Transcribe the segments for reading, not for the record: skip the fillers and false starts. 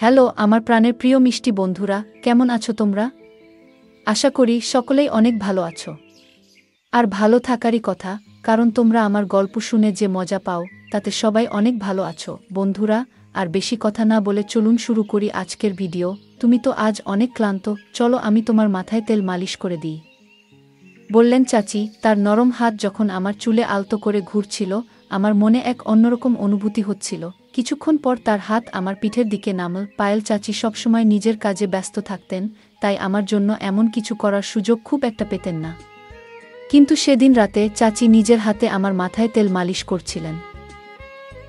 Hello আমার প্রাণের প্রিয় মিষ্টি বন্ধুরা, কেমন আছো তোমরা? আশা করি সকলেই অনেক ভালো আছো। আর ভালো থাকারই কথা, কারণ তোমরা আমার গল্প শুনে যে মজা পাও তাতে সবাই অনেক ভালো আছো। বন্ধুরা, আর বেশি কথা না বলে চলুন শুরু করি আজকের ভিডিও। তুমি তো আজ অনেক ক্লান্ত, চলো আমি তোমার মাথায় তেল মালিশ করে দিই, বললেন চাচি। তার নরম হাত যখন আমার চুলে আলতো করে ঘুরছিল, আমার মনে এক অন্যরকম অনুভূতি হচ্ছিল। কিছুক্ষণ পর তার হাত আমার পিঠের দিকে নামল। পায়েল চাচি সবসময় নিজের কাজে ব্যস্ত থাকতেন, তাই আমার জন্য এমন কিছু করার সুযোগ খুব একটা পেতেন না। কিন্তু সেদিন রাতে চাচি নিজের হাতে আমার মাথায় তেল মালিশ করছিলেন।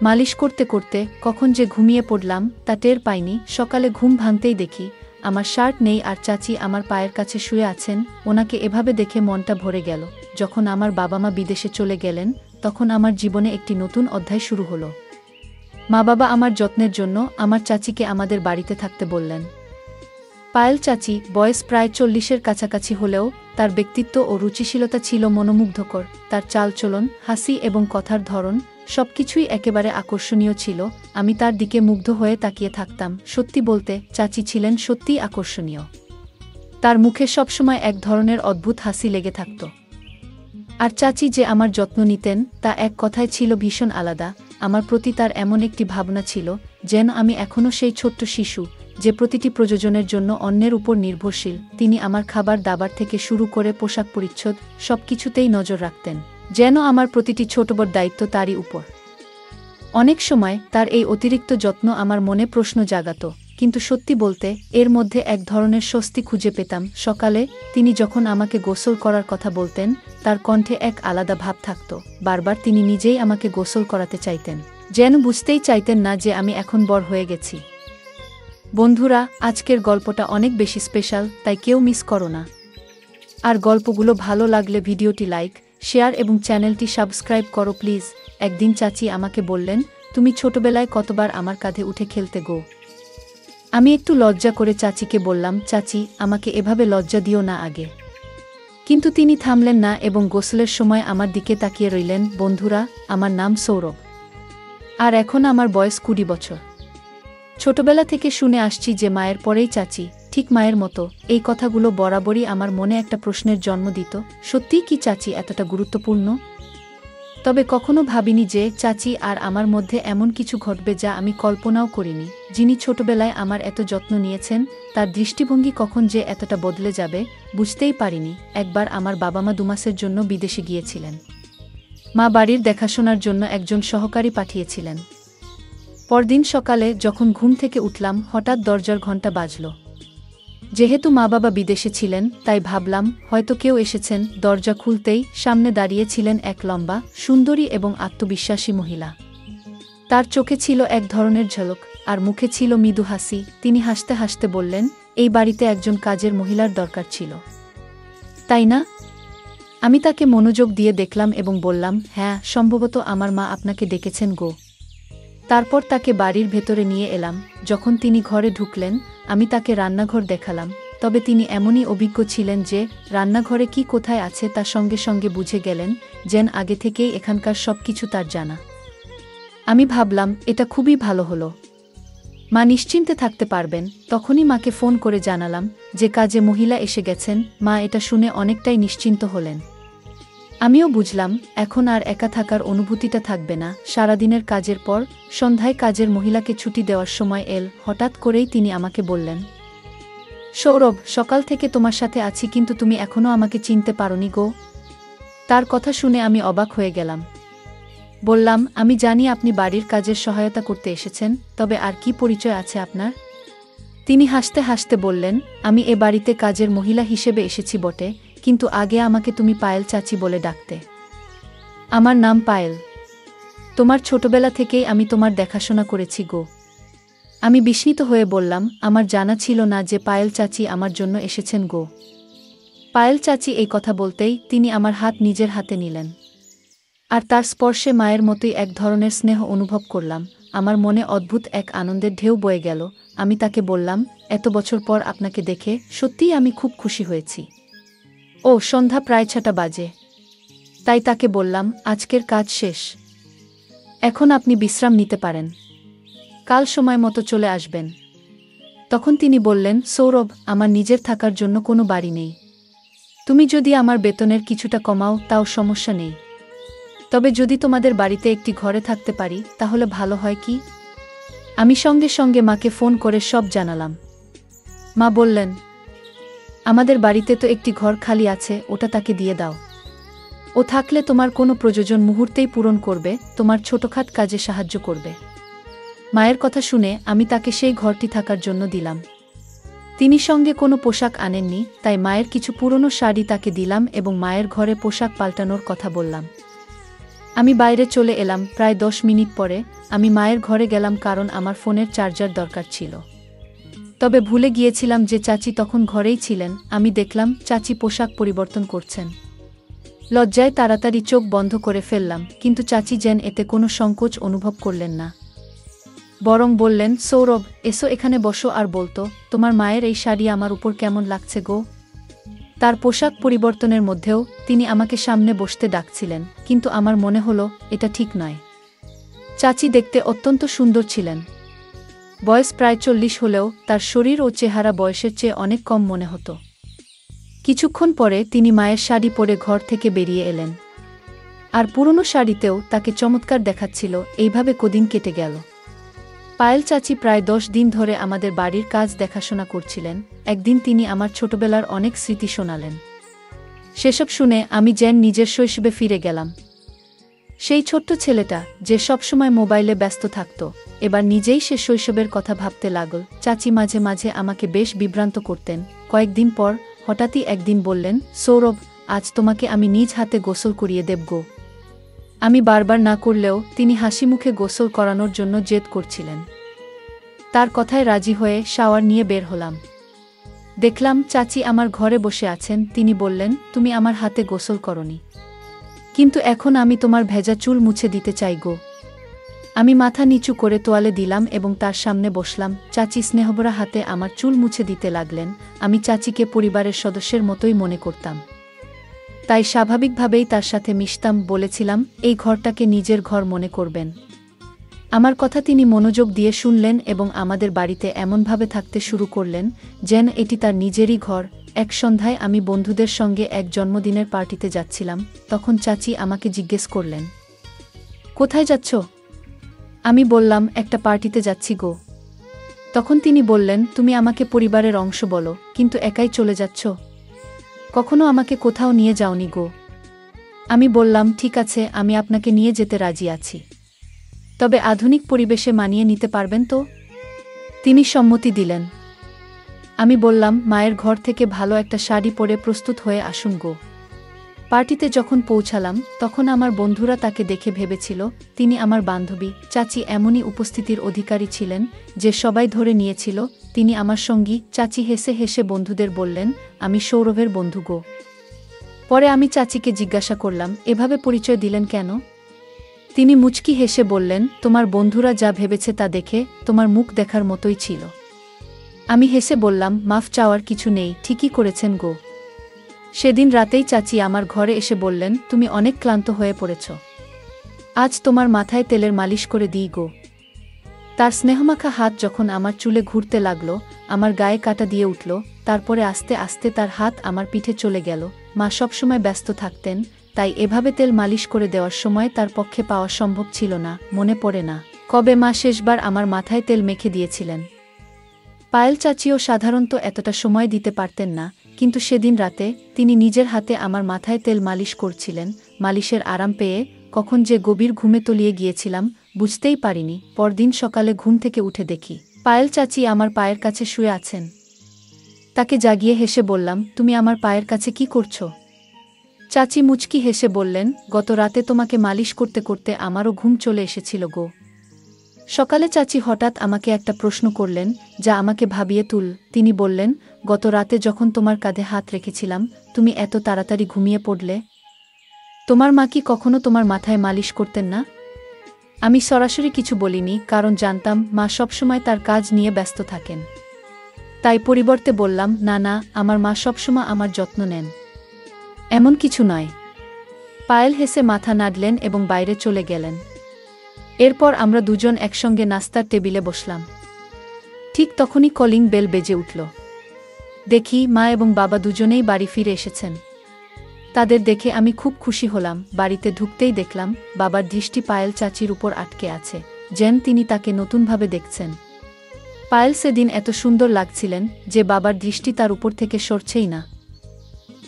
মালিশ করতে করতে কখন যে ঘুমিয়ে পড়লাম তা টের পাইনি। সকালে ঘুম ভাঙতেই দেখি আমার শার্ট নেই আর চাচি আমার পায়ের কাছে শুয়ে আছেন। ওনাকে এভাবে দেখে মনটা ভরে গেল। যখন আমার বাবা মা বিদেশে চলে গেলেন, তখন আমার জীবনে একটি নতুন অধ্যায় শুরু হলো। মা বাবা আমার যত্নের জন্য আমার চাচিকে আমাদের বাড়িতে থাকতে বললেন। পায়েল চাচি বয়স প্রায় 40-এর কাছাকাছি হলেও তার ব্যক্তিত্ব ও রুচিশীলতা ছিল মনোমুগ্ধকর। তার চালচলন, হাসি এবং কথার ধরন সবকিছুই একেবারে আকর্ষণীয় ছিল। আমি তার দিকে মুগ্ধ হয়ে তাকিয়ে থাকতাম। সত্যি বলতে চাচি ছিলেন সত্যিই আকর্ষণীয়। তার মুখে সবসময় এক ধরনের অদ্ভুত হাসি লেগে থাকত। আর চাচি যে আমার যত্ন নিতেন তা এক কথায় ছিল ভীষণ আলাদা। আমার প্রতি তার এমন একটি ভাবনা ছিল যেন আমি এখনও সেই ছোট্ট শিশু, যে প্রতিটি প্রয়োজনের জন্য অন্যের উপর নির্ভরশীল। তিনি আমার খাবার দাবার থেকে শুরু করে পোশাক পরিচ্ছদ সবকিছুতেই নজর রাখতেন, যেন আমার প্রতিটি ছোট বড় দায়িত্ব তারই উপর। অনেক সময় তার এই অতিরিক্ত যত্ন আমার মনে প্রশ্ন জাগাত, কিন্তু সত্যি বলতে এর মধ্যে এক ধরনের স্বস্তি খুঁজে পেতাম। সকালে তিনি যখন আমাকে গোসল করার কথা বলতেন, তার কণ্ঠে এক আলাদা ভাব থাকত। বারবার তিনি নিজেই আমাকে গোসল করাতে চাইতেন, যেন বুঝতেই চাইতেন না যে আমি এখন বড় হয়ে গেছি। বন্ধুরা, আজকের গল্পটা অনেক বেশি স্পেশাল, তাই কেউ মিস করো না। আর গল্পগুলো ভালো লাগলে ভিডিওটি লাইক, শেয়ার এবং চ্যানেলটি সাবস্ক্রাইব করো প্লিজ। একদিন চাচি আমাকে বললেন, তুমি ছোটবেলায় কতবার আমার কাঁধে উঠে খেলতে গো। আমি একটু লজ্জা করে চাচিকে বললাম, চাচি আমাকে এভাবে লজ্জা দিও না আগে। কিন্তু তিনি থামলেন না এবং গোসলের সময় আমার দিকে তাকিয়ে রইলেন। বন্ধুরা, আমার নাম সৌরভ, আর এখন আমার বয়স 20 বছর। ছোটবেলা থেকে শুনে আসছি যে মায়ের পরেই চাচি, ঠিক মায়ের মতো। এই কথাগুলো বরাবরই আমার মনে একটা প্রশ্নের জন্ম দিত, সত্যিই কি চাচি এতটা গুরুত্বপূর্ণ? তবে কখনো ভাবিনি যে চাচি আর আমার মধ্যে এমন কিছু ঘটবে যা আমি কল্পনাও করিনি। যিনি ছোটবেলায় আমার এত যত্ন নিয়েছেন, তার দৃষ্টিভঙ্গি কখন যে এতটা বদলে যাবে বুঝতেই পারিনি। একবার আমার বাবা মা 2 মাসের জন্য বিদেশে গিয়েছিলেন। মা বাড়ির দেখাশোনার জন্য একজন সহকারী পাঠিয়েছিলেন। পরদিন সকালে যখন ঘুম থেকে উঠলাম, হঠাৎ দরজার ঘণ্টা বাজল। যেহেতু মা বাবা বিদেশে ছিলেন, তাই ভাবলাম হয়তো কেউ এসেছেন। দরজা খুলতেই সামনে দাঁড়িয়ে ছিলেন এক লম্বা, সুন্দরী এবং আত্মবিশ্বাসী মহিলা। তার চোখে ছিল এক ধরনের ঝলক, আর মুখে ছিল মৃদু হাসি। তিনি হাসতে হাসতে বললেন, এই বাড়িতে একজন কাজের মহিলার দরকার ছিল, তাই না? আমি তাকে মনোযোগ দিয়ে দেখলাম এবং বললাম, হ্যাঁ, সম্ভবত আমার মা আপনাকে ডেকেছেন গো। তারপর তাকে বাড়ির ভেতরে নিয়ে এলাম। যখন তিনি ঘরে ঢুকলেন, আমি তাকে রান্নাঘর দেখালাম। তবে তিনি এমনই অভিজ্ঞ ছিলেন যে রান্নাঘরে কি কোথায় আছে তা সঙ্গে সঙ্গে বুঝে গেলেন, যেন আগে থেকেই এখানকার সবকিছু তার জানা। আমি ভাবলাম এটা খুবই ভালো হলো, মা নিশ্চিন্তে থাকতে পারবেন। তখনই মাকে ফোন করে জানালাম যে কাজে মহিলা এসে গেছেন। মা এটা শুনে অনেকটাই নিশ্চিন্ত হলেন। আমিও বুঝলাম এখন আর একা থাকার অনুভূতিটা থাকবে না। সারাদিনের কাজের পর সন্ধ্যায় কাজের মহিলাকে ছুটি দেওয়ার সময় এল। হঠাৎ করেই তিনি আমাকে বললেন, সৌরভ, সকাল থেকে তোমার সাথে আছি, কিন্তু তুমি এখনও আমাকে চিনতে পারোনি গো। তার কথা শুনে আমি অবাক হয়ে গেলাম। বললাম, আমি জানি আপনি বাড়ির কাজের সহায়তা করতে এসেছেন, তবে আর কি পরিচয় আছে আপনার? তিনি হাসতে হাসতে বললেন, আমি এ বাড়িতে কাজের মহিলা হিসেবে এসেছি বটে, কিন্তু আগে আমাকে তুমি পায়েল চাচি বলে ডাকতে। আমার নাম পায়েল। তোমার ছোটবেলা থেকেই আমি তোমার দেখাশোনা করেছি গো। আমি বিস্মিত হয়ে বললাম, আমার জানা ছিল না যে পায়েল চাচি আমার জন্য এসেছেন গো। পায়েল চাচি এই কথা বলতেই তিনি আমার হাত নিজের হাতে নিলেন, আর তার স্পর্শে মায়ের মতোই এক ধরনের স্নেহ অনুভব করলাম। আমার মনে অদ্ভুত এক আনন্দের ঢেউ বয়ে গেল। আমি তাকে বললাম, এত বছর পর আপনাকে দেখে সত্যিই আমি খুব খুশি হয়েছি। ও সন্ধ্যা প্রায় 6টা বাজে, তাই তাকে বললাম, আজকের কাজ শেষ, এখন আপনি বিশ্রাম নিতে পারেন, কাল সময় মতো চলে আসবেন। তখন তিনি বললেন, সৌরভ, আমার নিজের থাকার জন্য কোনো বাড়ি নেই। তুমি যদি আমার বেতনের কিছুটা কমাও তাও সমস্যা নেই। তবে যদি তোমাদের বাড়িতে একটি ঘরে থাকতে পারি তাহলে ভালো হয় কি? আমি সঙ্গে সঙ্গে মাকে ফোন করে সব জানালাম। মা বললেন, আমাদের বাড়িতে তো একটি ঘর খালি আছে, ওটা তাকে দিয়ে দাও। ও থাকলে তোমার কোনো প্রয়োজন মুহূর্তেই পূরণ করবে, তোমার ছোটখাট কাজে সাহায্য করবে। মায়ের কথা শুনে আমি তাকে সেই ঘরটি থাকার জন্য দিলাম। তিনি সঙ্গে কোনো পোশাক আনেননি, তাই মায়ের কিছু পুরনো শাড়ি তাকে দিলাম এবং মায়ের ঘরে পোশাক পাল্টানোর কথা বললাম। আমি বাইরে চলে এলাম। প্রায় 10 মিনিট পরে আমি মায়ের ঘরে গেলাম, কারণ আমার ফোনের চার্জার দরকার ছিল। তবে ভুলে গিয়েছিলাম যে চাচি তখন ঘরেই ছিলেন। আমি দেখলাম চাচি পোশাক পরিবর্তন করছেন। লজ্জায় তাড়াতাড়ি চোখ বন্ধ করে ফেললাম, কিন্তু চাচি যেন এতে কোনো সংকোচ অনুভব করলেন না। বরং বললেন, সৌরভ, এসো এখানে বসো আর বলতো, তোমার মায়ের এই শাড়ি আমার উপর কেমন লাগছে গো? তার পোশাক পরিবর্তনের মধ্যেও তিনি আমাকে সামনে বসতে ডাকছিলেন, কিন্তু আমার মনে হলো এটা ঠিক নয়। চাচি দেখতে অত্যন্ত সুন্দর ছিলেন। বয়স প্রায় 40 হলেও তার শরীর ও চেহারা বয়সের চেয়ে অনেক কম মনে হতো। কিছুক্ষণ পরে তিনি মায়ের শাড়ি পরে ঘর থেকে বেরিয়ে এলেন। আর পুরনো শাড়িতেও তাকে চমৎকার দেখাচ্ছিল। এইভাবে কদিন কেটে গেল। পায়েল চাচি প্রায় 10 দিন ধরে আমাদের বাড়ির কাজ দেখাশোনা করছিলেন। একদিন তিনি আমার ছোটবেলার অনেক স্মৃতি শোনালেন। সেসব শুনে আমি যেন নিজের শৈশবে ফিরে গেলাম। সেই ছোট্ট ছেলেটা যে সবসময় মোবাইলে ব্যস্ত থাকত, এবার নিজেই সে শৈশবের কথা ভাবতে লাগল। চাচি মাঝে মাঝে আমাকে বেশ বিভ্রান্ত করতেন। কয়েকদিন পর হঠাৎই একদিন বললেন, সৌরভ, আজ তোমাকে আমি নিজ হাতে গোসল করিয়ে দেব গো। আমি বারবার না করলেও তিনি হাসি মুখে গোসল করানোর জন্য জেদ করছিলেন। তার কথায় রাজি হয়ে শাওয়ার নিয়ে বের হলাম। দেখলাম চাচি আমার ঘরে বসে আছেন। তিনি বললেন, তুমি আমার হাতে গোসল করনি, কিন্তু এখন আমি তোমার ভেজা চুল মুছে দিতে চাই গো। আমি মাথা নিচু করে তোয়ালে দিলাম এবং তার সামনে বসলাম। চাচি স্নেহভরা হাতে আমার চুল মুছে দিতে লাগলেন। আমি চাচিকে পরিবারের সদস্যের মতোই মনে করতাম, তাই স্বাভাবিকভাবেই তার সাথে মিশতাম। বলেছিলাম, এই ঘরটাকে নিজের ঘর মনে করবেন। আমার কথা তিনি মনোযোগ দিয়ে শুনলেন এবং আমাদের বাড়িতে এমনভাবে থাকতে শুরু করলেন যেন এটি তার নিজেরই ঘর। এক সন্ধ্যায় আমি বন্ধুদের সঙ্গে এক জন্মদিনের পার্টিতে যাচ্ছিলাম। তখন চাচি আমাকে জিজ্ঞেস করলেন, কোথায় যাচ্ছ? আমি বললাম, একটা পার্টিতে যাচ্ছি গো। তখন তিনি বললেন, তুমি আমাকে পরিবারের অংশ বলো, কিন্তু একাই চলে যাচ্ছ। কখনো আমাকে কোথাও নিয়ে যাওনি গো। আমি বললাম, ঠিক আছে, আমি আপনাকে নিয়ে যেতে রাজি আছি, তবে আধুনিক পরিবেশে মানিয়ে নিতে পারবেন তো? তিনি সম্মতি দিলেন। আমি বললাম, মায়ের ঘর থেকে ভালো একটা শাড়ি পরে প্রস্তুত হয়ে আসুন গো। পার্টিতে যখন পৌঁছালাম তখন আমার বন্ধুরা তাকে দেখে ভেবেছিল তিনি আমার বান্ধবী। চাচি এমনই উপস্থিতির অধিকারী ছিলেন যে সবাই ধরে নিয়েছিল তিনি আমার সঙ্গী। চাচি হেসে হেসে বন্ধুদের বললেন, আমি সৌরভের বন্ধু গো। পরে আমি চাচিকে জিজ্ঞাসা করলাম, এভাবে পরিচয় দিলেন কেন? তিনি মুচকি হেসে বললেন, তোমার বন্ধুরা যা ভেবেছে তা দেখে তোমার মুখ দেখার মতোই ছিল। আমি হেসে বললাম, মাফ চাওয়ার কিছু নেই, ঠিকই করেছেন গো। সেদিন রাতেই চাচি আমার ঘরে এসে বললেন, তুমি অনেক ক্লান্ত হয়ে পড়েছ, আজ তোমার মাথায় তেলের মালিশ করে দিই গো। তার স্নেহমাখা হাত যখন আমার চুলে ঘুরতে লাগলো, আমার গায়ে কাটা দিয়ে উঠল। তারপরে আস্তে আস্তে তার হাত আমার পিঠে চলে গেল। মা সবসময় ব্যস্ত থাকতেন, তাই এভাবে তেল মালিশ করে দেওয়ার সময় তার পক্ষে পাওয়া সম্ভব ছিল না। মনে পড়ে না কবে মা শেষবার আমার মাথায় তেল মেখে দিয়েছিলেন। পায়েল চাচিও সাধারণত এতটা সময় দিতে পারতেন না, কিন্তু সেদিন রাতে তিনি নিজের হাতে আমার মাথায় তেল মালিশ করছিলেন। মালিশের আরাম পেয়ে কখন যে গভীর ঘুমে তলিয়ে গিয়েছিলাম বুঝতেই পারিনি। পরদিন সকালে ঘুম থেকে উঠে দেখি পায়েল চাচি আমার পায়ের কাছে শুয়ে আছেন। তাকে জাগিয়ে হেসে বললাম, তুমি আমার পায়ের কাছে কি করছো? চাচি মুচকি হেসে বললেন, গত রাতে তোমাকে মালিশ করতে করতে আমারও ঘুম চলে এসেছিল গো। সকালে চাচি হঠাৎ আমাকে একটা প্রশ্ন করলেন যা আমাকে ভাবিয়ে তুল। তিনি বললেন, গত রাতে যখন তোমার কাঁধে হাত রেখেছিলাম তুমি এত তাড়াতাড়ি ঘুমিয়ে পড়লে? তোমার মা কি কখনো তোমার মাথায় মালিশ করতেন না? আমি সরাসরি কিছু বলিনি, কারণ জানতাম মা সবসময় তার কাজ নিয়ে ব্যস্ত থাকেন। তাই পরিবর্তে বললাম, না না, আমার মা সবসময় আমার যত্ন নেন, এমন কিছু নয়। পায়েল হেসে মাথা নাড়লেন এবং বাইরে চলে গেলেন। এরপর আমরা দুজন একসঙ্গে নাস্তার টেবিলে বসলাম। ঠিক তখনই কলিং বেল বেজে উঠল। দেখি মা এবং বাবা দুজনেই বাড়ি ফিরে এসেছেন। তাদের দেখে আমি খুব খুশি হলাম। বাড়িতে ঢুকতেই দেখলাম বাবার দৃষ্টি পায়েল চাচির উপর আটকে আছে, যেন তিনি তাকে নতুনভাবে দেখছেন। পায়েল সেদিন এত সুন্দর লাগছিলেন যে বাবার দৃষ্টি তার উপর থেকে সরছেই না।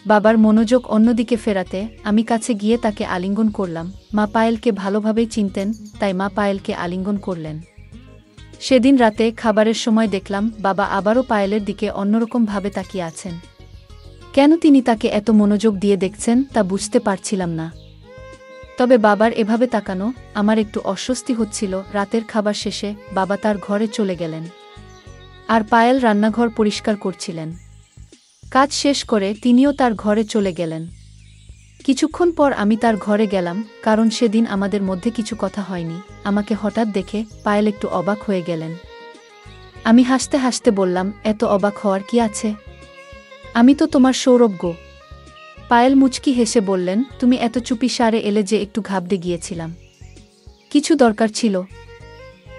বাবার মনোযোগ অন্যদিকে ফেরাতে আমি কাছে গিয়ে তাকে আলিঙ্গন করলাম। মা পায়েলকে ভালোভাবেই চিনতেন, তাই মা পায়েলকে আলিঙ্গন করলেন। সেদিন রাতে খাবারের সময় দেখলাম বাবা আবারও পায়েলের দিকে অন্যরকমভাবে তাকিয়ে আছেন। কেন তিনি তাকে এত মনোযোগ দিয়ে দেখছেন তা বুঝতে পারছিলাম না। তবে বাবার এভাবে তাকানো আমার একটু অস্বস্তি হচ্ছিল। রাতের খাবার শেষে বাবা তার ঘরে চলে গেলেন, আর পায়েল রান্নাঘর পরিষ্কার করছিলেন। কাজ শেষ করে তিনিও তার ঘরে চলে গেলেন। কিছুক্ষণ পর আমি তার ঘরে গেলাম, কারণ সেদিন আমাদের মধ্যে কিছু কথা হয়নি। আমাকে হঠাৎ দেখে পায়েল একটু অবাক হয়ে গেলেন। আমি হাসতে হাসতে বললাম, এত অবাক হওয়ার কি আছে? আমি তো তোমার সৌরভ গো। পায়েল মুচকি হেসে বললেন, তুমি এত চুপি সারে এলে যে একটু ঘাবড়ে গিয়েছিলাম। কিছু দরকার ছিল?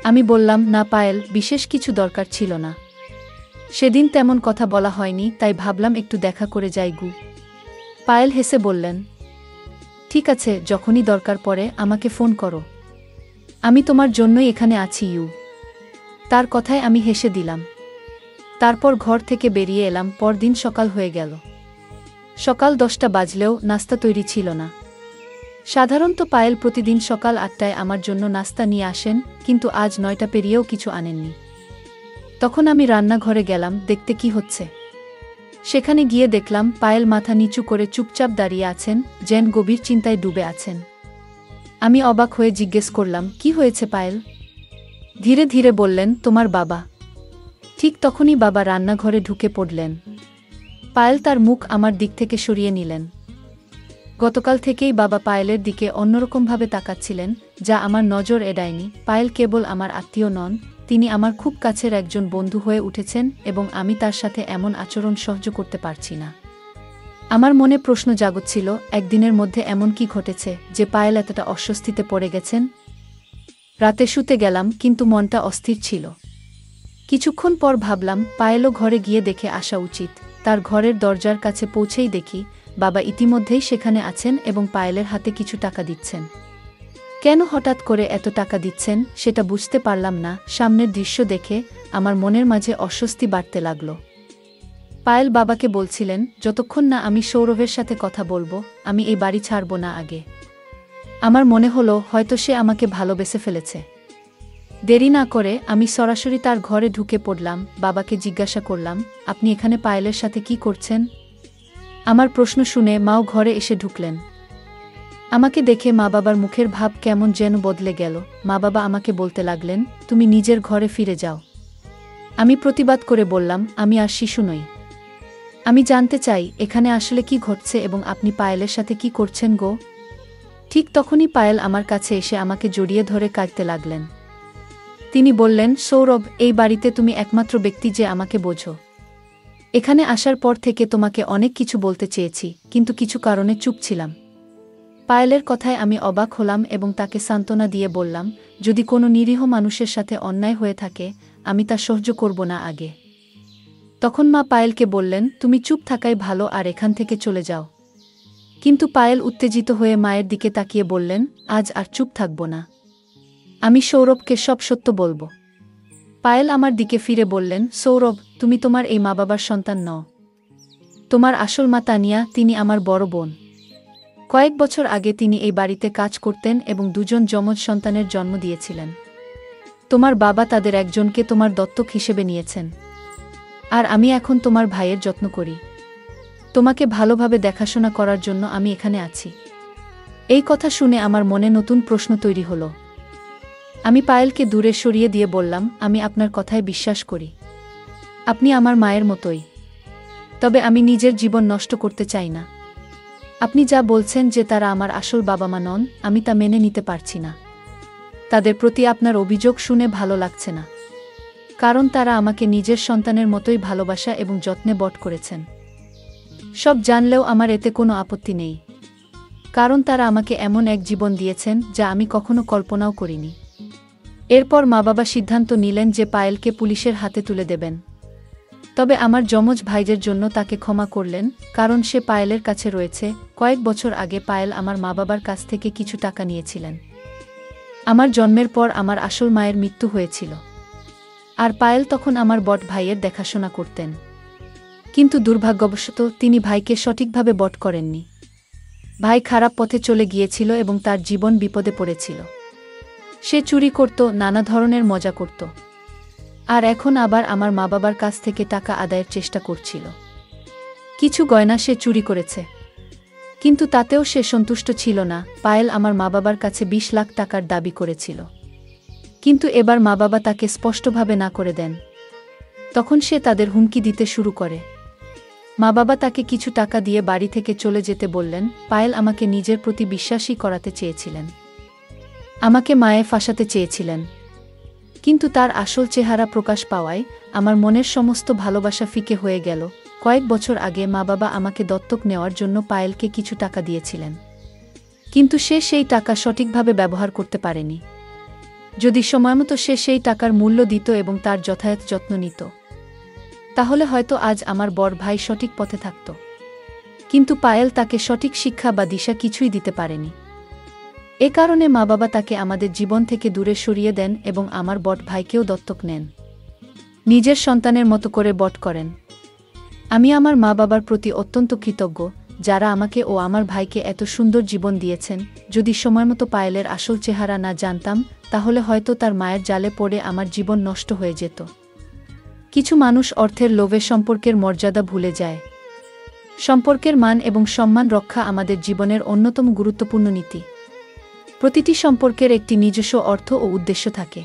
আমি বললাম, না পায়েল, বিশেষ কিছু দরকার ছিল না। সেদিন তেমন কথা বলা হয়নি, তাই ভাবলাম একটু দেখা করে যাই গু। পায়েল হেসে বললেন, ঠিক আছে, যখনই দরকার পড়ে আমাকে ফোন করো। আমি তোমার জন্যই এখানে আছি ইউ। তার কথায় আমি হেসে দিলাম। তারপর ঘর থেকে বেরিয়ে এলাম। পরদিন সকাল হয়ে গেল। সকাল 10টা বাজলেও নাস্তা তৈরি ছিল না। সাধারণত পায়েল প্রতিদিন সকাল 8টায় আমার জন্য নাস্তা নিয়ে আসেন, কিন্তু আজ 9টা পেরিয়েও কিছু আনেননি। তখন আমি রান্নাঘরে গেলাম দেখতে কি হচ্ছে। সেখানে গিয়ে দেখলাম পায়েল মাথা নিচু করে চুপচাপ দাঁড়িয়ে আছেন, যেন গভীর চিন্তায় ডুবে আছেন। আমি অবাক হয়ে জিজ্ঞেস করলাম, কি হয়েছে পায়েল? ধীরে ধীরে বললেন, তোমার বাবা। ঠিক তখনই বাবা রান্নাঘরে ঢুকে পড়লেন। পায়েল তার মুখ আমার দিক থেকে সরিয়ে নিলেন। গতকাল থেকেই বাবা পায়েলের দিকে অন্যরকমভাবে তাকাচ্ছিলেন, যা আমার নজর এড়ায়নি। পায়েল কেবল আমার আত্মীয় নন, তিনি আমার খুব কাছের একজন বন্ধু হয়ে উঠেছেন এবং আমি তার সাথে এমন আচরণ সহ্য করতে পারছি না। আমার মনে প্রশ্ন জাগছিল, একদিনের মধ্যে এমন কি ঘটেছে যে পায়েল এতটা অস্বস্তিতে পড়ে গেছেন? রাতে শুতে গেলাম, কিন্তু মনটা অস্থির ছিল। কিছুক্ষণ পর ভাবলাম পায়েলও ঘরে গিয়ে দেখে আসা উচিত। তার ঘরের দরজার কাছে পৌঁছেই দেখি বাবা ইতিমধ্যেই সেখানে আছেন এবং পায়েলের হাতে কিছু টাকা দিচ্ছেন। কেন হঠাৎ করে এত টাকা দিচ্ছেন সেটা বুঝতে পারলাম না। সামনের দৃশ্য দেখে আমার মনের মাঝে অস্বস্তি বাড়তে লাগল। পায়েল বাবাকে বলছিলেন, যতক্ষণ না আমি সৌরভের সাথে কথা বলবো আমি এই বাড়ি ছাড়ব না আগে। আমার মনে হলো হয়তো সে আমাকে ভালোবেসে ফেলেছে। দেরি না করে আমি সরাসরি তার ঘরে ঢুকে পড়লাম। বাবাকে জিজ্ঞাসা করলাম, আপনি এখানে পায়েলের সাথে কি করছেন? আমার প্রশ্ন শুনে মাও ঘরে এসে ঢুকলেন। আমাকে দেখে মা বাবার মুখের ভাব কেমন যেন বদলে গেল। মা বাবা আমাকে বলতে লাগলেন, তুমি নিজের ঘরে ফিরে যাও। আমি প্রতিবাদ করে বললাম, আমি আর শিশু নই। আমি জানতে চাই এখানে আসলে কি ঘটছে এবং আপনি পায়েলের সাথে কি করছেন গো। ঠিক তখনই পায়েল আমার কাছে এসে আমাকে জড়িয়ে ধরে কাঁদতে লাগলেন। তিনি বললেন, সৌরভ, এই বাড়িতে তুমি একমাত্র ব্যক্তি যে আমাকে বোঝো। এখানে আসার পর থেকে তোমাকে অনেক কিছু বলতে চেয়েছি, কিন্তু কিছু কারণে চুপ ছিলাম। পায়েলের কথায় আমি অবাক হলাম এবং তাকে সান্ত্বনা দিয়ে বললাম, যদি কোনো নিরীহ মানুষের সাথে অন্যায় হয়ে থাকে আমি তা সহ্য করব না আগে। তখন মা পায়েলকে বললেন, তুমি চুপ থাকাই ভালো আর এখান থেকে চলে যাও। কিন্তু পায়েল উত্তেজিত হয়ে মায়ের দিকে তাকিয়ে বললেন, আজ আর চুপ থাকব না। আমি সৌরভকে সব সত্য বলবো। পায়েল আমার দিকে ফিরে বললেন, সৌরভ, তুমি তোমার এই মা বাবার সন্তান নও। তোমার আসল মা তানিয়া, তিনি আমার বড় বোন। কয়েক বছর আগে তিনি এই বাড়িতে কাজ করতেন এবং দুজন যমজ সন্তানের জন্ম দিয়েছিলেন। তোমার বাবা তাদের একজনকে তোমার দত্তক হিসেবে নিয়েছেন, আর আমি এখন তোমার ভাইয়ের যত্ন করি। তোমাকে ভালোভাবে দেখাশোনা করার জন্য আমি এখানে আছি। এই কথা শুনে আমার মনে নতুন প্রশ্ন তৈরি হলো। আমি পায়েলকে দূরে সরিয়ে দিয়ে বললাম, আমি আপনার কথায় বিশ্বাস করি। আপনি আমার মায়ের মতোই। তবে আমি নিজের জীবন নষ্ট করতে চাই না। আপনি যা বলছেন যে তারা আমার আসল বাবা মা নন, আমি তা মেনে নিতে পারছি না। তাদের প্রতি আপনার অভিযোগ শুনে ভালো লাগছে না, কারণ তারা আমাকে নিজের সন্তানের মতোই ভালোবাসা এবং যত্নে বড় করেছেন। সব জানলেও আমার এতে কোনো আপত্তি নেই, কারণ তারা আমাকে এমন এক জীবন দিয়েছেন যা আমি কখনো কল্পনাও করিনি। এরপর মা বাবা সিদ্ধান্ত নিলেন যে পায়েলকে পুলিশের হাতে তুলে দেবেন। তবে আমার যমজ ভাইদের জন্য তাকে ক্ষমা করলেন, কারণ সে পায়েলের কাছে রয়েছে। কয়েক বছর আগে পায়েল আমার মা বাবার কাছ থেকে কিছু টাকা নিয়েছিলেন। আমার জন্মের পর আমার আসল মায়ের মৃত্যু হয়েছিল, আর পায়েল তখন আমার বট ভাইয়ের দেখাশোনা করতেন। কিন্তু দুর্ভাগ্যবশত তিনি ভাইকে সঠিকভাবে বট করেননি। ভাই খারাপ পথে চলে গিয়েছিল এবং তার জীবন বিপদে পড়েছিল। সে চুরি করত, নানা ধরনের মজা করত, আর এখন আবার আমার মা বাবার কাছ থেকে টাকা আদায়ের চেষ্টা করছিল। কিছু গয়না সে চুরি করেছে, কিন্তু তাতেও সে সন্তুষ্ট ছিল না। পায়েল আমার মা বাবার কাছে 20 লাখ টাকার দাবি করেছিল, কিন্তু এবার মা বাবা তাকে স্পষ্টভাবে না করে দেন। তখন সে তাদের হুমকি দিতে শুরু করে। মা বাবা তাকে কিছু টাকা দিয়ে বাড়ি থেকে চলে যেতে বললেন। পায়েল আমাকে নিজের প্রতি বিশ্বাসী করাতে চেয়েছিলেন, আমাকে মায়ে ফাঁসাতে চেয়েছিলেন, কিন্তু তার আসল চেহারা প্রকাশ পাওয়ায় আমার মনের সমস্ত ভালোবাসা ফিকে হয়ে গেল। কয়েক বছর আগে মা বাবা আমাকে দত্তক নেওয়ার জন্য পায়েলকে কিছু টাকা দিয়েছিলেন, কিন্তু সে সেই টাকা সঠিকভাবে ব্যবহার করতে পারেনি। যদি সময়মতো সে সেই টাকার মূল্য দিত এবং তার যথাযথ যত্ন নিত, তাহলে হয়তো আজ আমার বড় ভাই সঠিক পথে থাকত। কিন্তু পায়েল তাকে সঠিক শিক্ষা বা দিশা কিছুই দিতে পারেনি। এ কারণে মা বাবা তাকে আমাদের জীবন থেকে দূরে সরিয়ে দেন এবং আমার বট ভাইকেও দত্তক নেন। নিজের সন্তানের মতো করে বট করেন। আমি আমার মা বাবার প্রতি অত্যন্ত কৃতজ্ঞ, যারা আমাকে ও আমার ভাইকে এত সুন্দর জীবন দিয়েছেন। যদি সময়মতো পায়েলের আসল চেহারা না জানতাম, তাহলে হয়তো তার মায়ের জালে পড়ে আমার জীবন নষ্ট হয়ে যেত। কিছু মানুষ অর্থের লোভে সম্পর্কের মর্যাদা ভুলে যায়। সম্পর্কের মান এবং সম্মান রক্ষা আমাদের জীবনের অন্যতম গুরুত্বপূর্ণ নীতি। প্রতিটি সম্পর্কের একটি নিজস্ব অর্থ ও উদ্দেশ্য থাকে।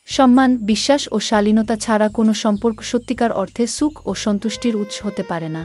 সম্মান, বিশ্বাস ও শালীনতা ছাড়া কোনো সম্পর্ক সত্যিকার অর্থে সুখ ও সন্তুষ্টির উৎস হতে পারে না।